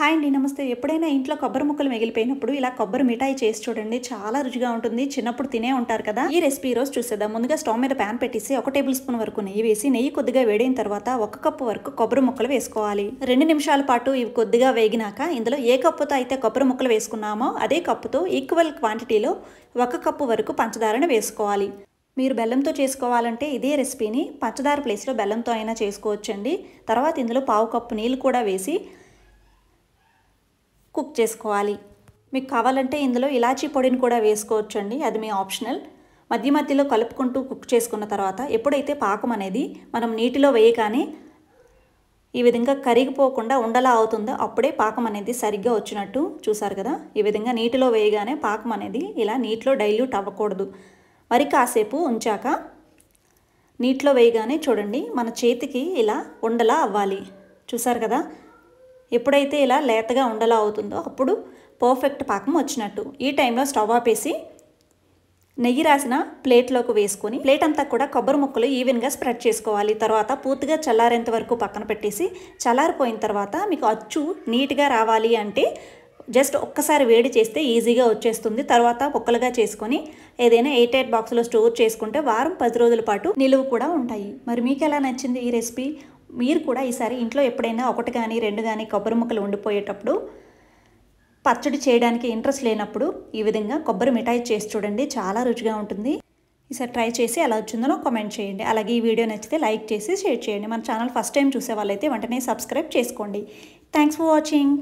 Hi అండి, నమస్తే. ఎప్పుడైనా ఇంట్లో కొబ్బరి ముక్కలు మిగిలిపోయినప్పుడు ఇలా కొబ్బరి మిఠాయి చేసి చూడండి. చాలా రుచిగా ఉంటుంది. చిన్నప్పుడు తినే ఉంటారు కదా. ఈ రెసిపీ ఈరోజు చూసేద్దాం. ముందుగా స్టవ్ మీద ప్యాన్ పెట్టేసి 1 టేబుల్ స్పూన్ వరకు నెయ్యి వేసి, నెయ్యి కొద్దిగా వేడైన తర్వాత 1 కప్పు వరకు కొబ్బరి ముక్కలు వేసుకోవాలి. 2 నిమిషాల పాటు ఇవి కొద్దిగా వేగినాక ఇందులో ఏ కప్పుతో అయితే కొబ్బరి ముక్కలు వేసుకున్నామో అదే కప్పుతో ఈక్వల్ క్వాంటిటీలో 1 కప్పు వరకు పంచదారను వేసుకోవాలి. మీరు బెల్లంతో చేసుకోవాలంటే ఇదే రెసిపీని పంచదార ప్లేస్లో బెల్లంతో అయినా చేసుకోవచ్చండి. తర్వాత ఇందులో 1/2 కప్పు నీళ్ళు కూడా వేసి కుక్ చేసుకోవాలి. మీకు కావాలంటే ఇందులో ఇలాచీ పొడిని కూడా వేసుకోవచ్చండి, అది మీ ఆప్షనల్. మధ్య మధ్యలో కలుపుకుంటూ కుక్ చేసుకున్న తర్వాత ఎప్పుడైతే పాకం అనేది మనం నీటిలో వేయగానే ఈ విధంగా కరిగిపోకుండా ఉండలా అవుతుందో అప్పుడే పాకం అనేది సరిగ్గా వచ్చినట్టు. చూసారు కదా, ఈ విధంగా నీటిలో వేయగానే పాకం అనేది ఇలా నీటిలో డైల్యూట్ అవ్వకూడదు. మరి కాసేపు ఉంచాక నీటిలో వేయగానే చూడండి మన చేతికి ఇలా ఉండలా అవ్వాలి. చూసారు కదా, ఎప్పుడైతే ఇలా లేతగా ఉండలా అవుతుందో అప్పుడు పర్ఫెక్ట్ పాకం వచ్చినట్టు. ఈ టైంలో స్టవ్ ఆపేసి నెయ్యి రాసిన ప్లేట్లోకి వేసుకొని ప్లేట్ అంతా కూడా కొబ్బరి ముక్కలు ఈవెన్గా స్ప్రెడ్ చేసుకోవాలి. తర్వాత పూర్తిగా చల్లారేంత వరకు పక్కన పెట్టేసి, చల్లారిపోయిన తర్వాత మీకు అచ్చు నీట్గా రావాలి అంటే జస్ట్ ఒక్కసారి వేడి చేస్తే ఈజీగా వచ్చేస్తుంది. తర్వాత ముక్కలుగా చేసుకొని ఏదైనా ఎయిర్ టైట్ బాక్స్లో స్టోర్ చేసుకుంటే వారం 10 రోజుల పాటు నిలువ కూడా ఉంటాయి. మరి మీకు ఎలా నచ్చింది ఈ రెసిపీ? మీరు కూడా ఈసారి ఇంట్లో ఎప్పుడైనా 1 కానీ 2 కానీ కొబ్బరి ముక్కలు ఉండిపోయేటప్పుడు, పచ్చడి చేయడానికి ఇంట్రెస్ట్ లేనప్పుడు ఈ విధంగా కొబ్బరి మిఠాయి చేసి చూడండి. చాలా రుచిగా ఉంటుంది. ఈసారి ట్రై చేసి ఎలా వచ్చిందో కామెంట్ చేయండి. అలాగే ఈ వీడియో నచ్చితే లైక్ చేసి షేర్ చేయండి. మన ఛానల్ ఫస్ట్ టైం చూసే వాళ్ళైతే వెంటనే సబ్స్క్రైబ్ చేసుకోండి. Thanks for watching.